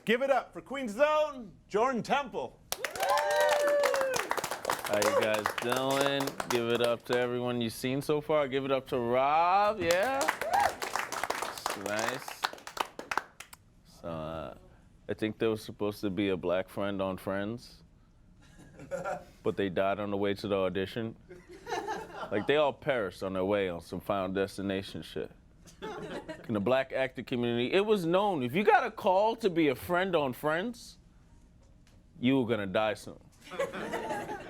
Give it up for Queen's Own, Jordan Temple. How you guys doing? Give it up to everyone you've seen so far. Give it up to Rob, yeah? It's nice. So, I think there was supposed to be a black friend on Friends, but they died on the way to the audition. Like, they all perished on their way on some Final Destination shit. In the black actor community, it was known, if you got a call to be a friend on Friends, you were gonna die soon.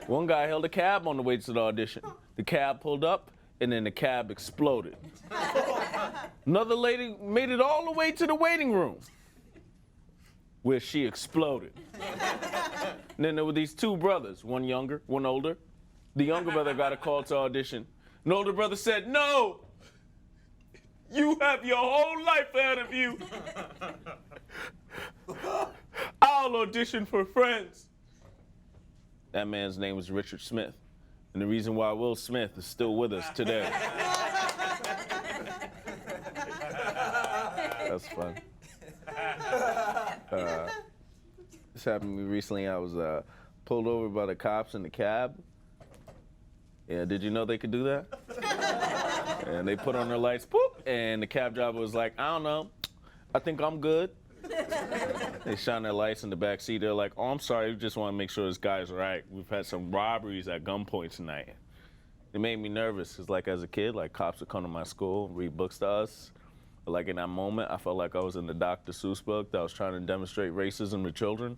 One guy held a cab on the way to the audition. The cab pulled up, and then the cab exploded. Another lady made it all the way to the waiting room, where she exploded. And then there were these two brothers, one younger, one older. The younger brother got a call to audition. The older brother said, "No, you have your whole life ahead of you. I'll audition for Friends." That man's name was Richard Smith. And the reason why Will Smith is still with us today. That's fun. This happened to me recently. I was pulled over by the cops in the cab. Yeah, did you know they could do that? And they put on their lights, poop, and the cab driver was like, "I don't know, I think I'm good." They shine their lights in the back seat. They're like, "Oh, I'm sorry, we just want to make sure this guy's right. We've had some robberies at gunpoint tonight." It made me nervous, because like as a kid, like cops would come to my school, read books to us. But like in that moment, I felt like I was in the Dr. Seuss book that was trying to demonstrate racism to children.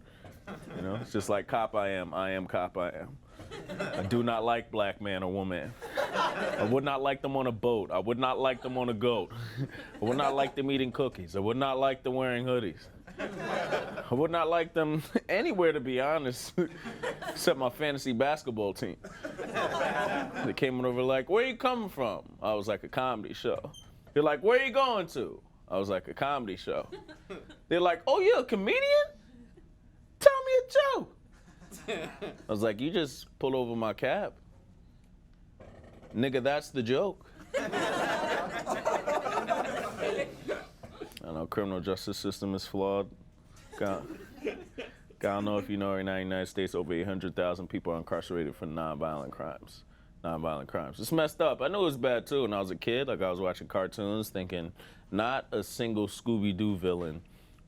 You know, it's just like cop I am, cop I am. I do not like black man or woman. I would not like them on a boat. I would not like them on a goat. I would not like them eating cookies. I would not like them wearing hoodies. I would not like them anywhere, to be honest, except my fantasy basketball team. They came over like, "Where you coming from?" I was like, "A comedy show." They're like, "Where you going to?" I was like, "A comedy show." They're like, "Oh, you're a comedian? Tell me a joke." I was like, "You just pull over my cab. Nigga, that's the joke." I know criminal justice system is flawed. God, I don't know if you know, right now in the United States, over 800,000 people are incarcerated for nonviolent crimes. It's messed up. I knew it was bad too when I was a kid. Like I was watching cartoons thinking, not a single Scooby-Doo villain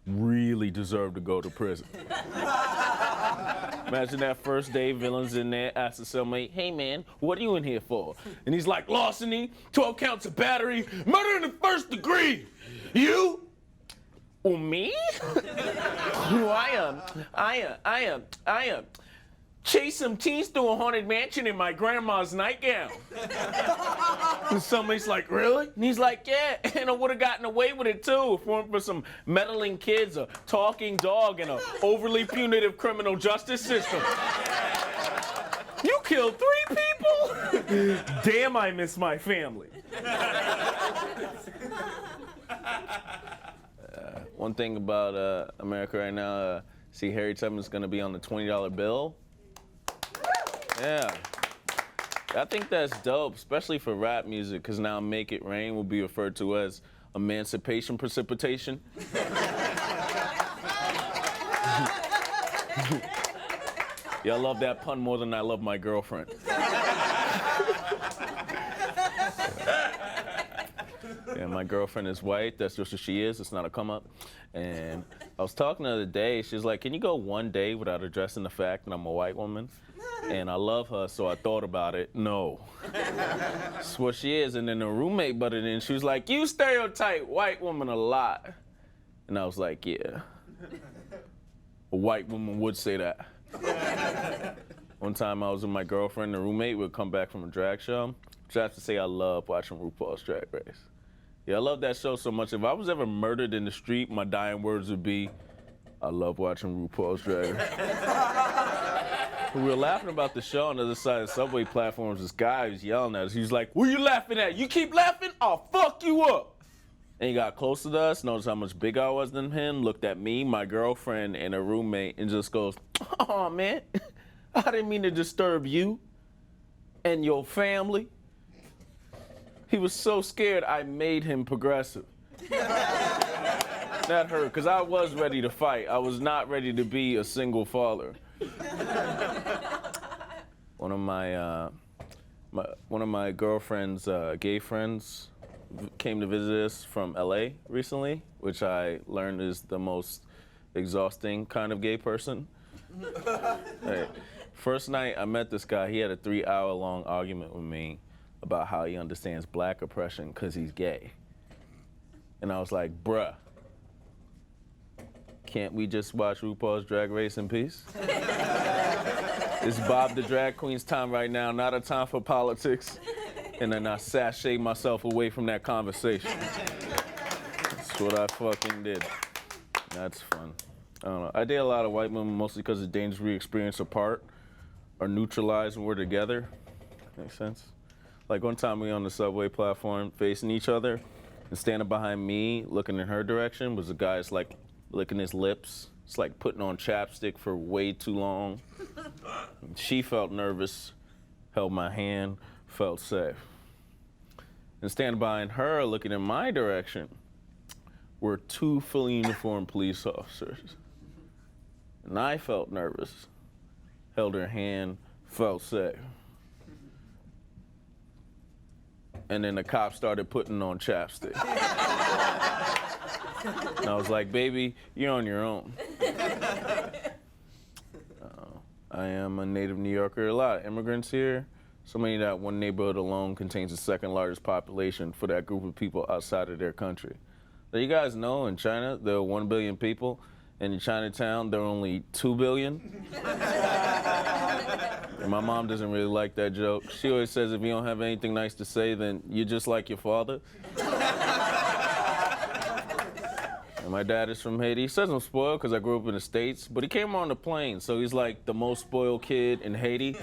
really deserved to go to prison. Imagine that first day, villain's in there, asks the cellmate, "Hey man, what are you in here for?" And he's like, "Larceny, 12 counts of battery, murder in the first degree. You? Or me? Who I am. Chase some teens through a haunted mansion in my grandma's nightgown." And somebody's like, "Really?" And he's like, "Yeah, and I would have gotten away with it too if it weren't for some meddling kids, a talking dog, and an overly punitive criminal justice system." You killed 3 people? Damn, I miss my family. One thing about America right now, see Harry Tubman's gonna be on the $20 bill. Yeah. I think that's dope, especially for rap music, because now Make It Rain will be referred to as emancipation precipitation. Y'all love that pun more than I love my girlfriend. Yeah, my girlfriend is white. That's just what she is. It's not a come up. And I was talking the other day. She was like, "Can you go one day without addressing the fact that I'm a white woman?" And I love her, so I thought about it. No. That's what she is. And then the roommate butted in. She was like, "You stereotype white woman a lot." And I was like, "Yeah. A white woman would say that." One time I was with my girlfriend, the roommate would come back from a drag show. I have to say I love watching RuPaul's Drag Race. Yeah, I love that show so much. If I was ever murdered in the street, my dying words would be, "I love watching RuPaul's Drag Race." We were laughing about the show on the other side of the subway platforms. This guy was yelling at us. He was like, "What are you laughing at? You keep laughing, I'll fuck you up." And he got closer to us, noticed how much bigger I was than him, looked at me, my girlfriend, and a roommate, and just goes, "Oh, man, I didn't mean to disturb you and your family." He was so scared I made him progressive. That hurt, because I was ready to fight. I was not ready to be a single father. One of my girlfriend's gay friends came to visit us from LA recently, which I learned is the most exhausting kind of gay person. Hey, first night I met this guy, he had a 3-hour-long argument with me about how he understands black oppression because he's gay. And I was like, bruh, can't we just watch RuPaul's Drag Race in peace? It's Bob the Drag Queen's time right now, not a time for politics. And then I sashayed myself away from that conversation. That's what I fucking did. That's fun. I don't know. I date a lot of white women mostly because the dangers we experience apart are neutralized when we're together. Makes sense? Like one time we were on the subway platform facing each other, and standing behind me, looking in her direction, was a guy that's like licking his lips. It's like putting on chapstick for way too long. She felt nervous, held my hand, felt safe. And standing behind her, looking in my direction, were 2 fully uniformed police officers. And I felt nervous, held her hand, felt safe. And then the cop started putting on chapstick. And I was like, baby, you're on your own. I am a native New Yorker. A lot of immigrants here. So many that one neighborhood alone contains the 2nd largest population for that group of people outside of their country. So you guys know in China, there are 1 billion people. And in Chinatown, there are only 2 billion. And my mom doesn't really like that joke. She always says if you don't have anything nice to say, then you're just like your father. And my dad is from Haiti. He says I'm spoiled because I grew up in the States, but he came on the plane, so he's like the most spoiled kid in Haiti.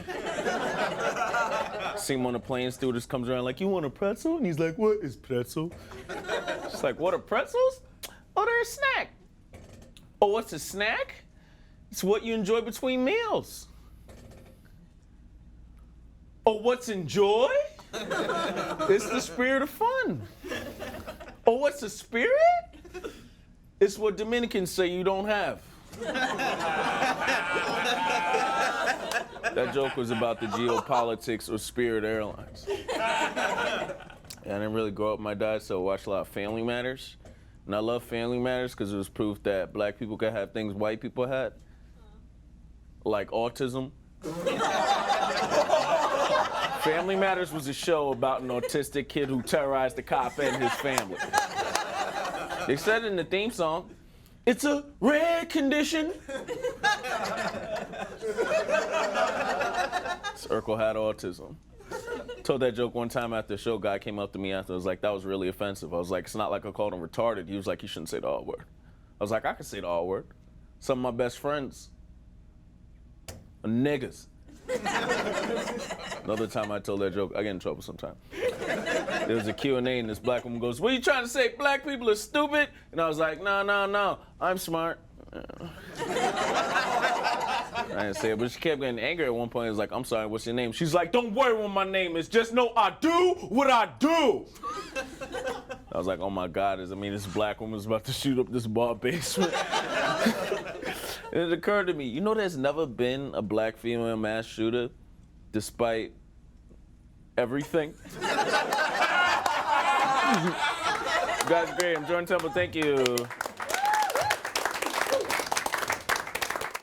See him on the plane, stewardess comes around like, you want a pretzel? And he's like, what is pretzel? She's like, what are pretzels? Oh, they're a snack. Oh, what's a snack? It's what you enjoy between meals. Oh, what's enjoy? It's the spirit of fun. Oh, what's a spirit? It's what Dominicans say you don't have. That joke was about the geopolitics of Spirit Airlines. I didn't really grow up with my dad, so I watched a lot of Family Matters. And I love Family Matters because it was proof that black people could have things white people had, like autism. Family Matters was a show about an autistic kid who terrorized the cop and his family. They said in the theme song, it's a rare condition. Urkel had autism. Told that joke one time after the show. Guy came up to me after. I was like, that was really offensive. I was like, it's not like I called him retarded. He was like, you shouldn't say the R word. I was like, I can say the R word. Some of my best friends are niggas. Another time I told that joke, I get in trouble sometimes. There was a Q&A and this black woman goes, what are you trying to say? Black people are stupid? And I was like, no, I'm smart. I didn't say it, but she kept getting angry at one point. I was like, I'm sorry, what's your name? She's like, don't worry what my name is. Just know I do what I do. I was like, oh my God, this black woman's about to shoot up this bar basement. And it occurred to me, you know there's never been a black female mass shooter despite everything? You guys are great. I'm Jordan Temple. Thank you.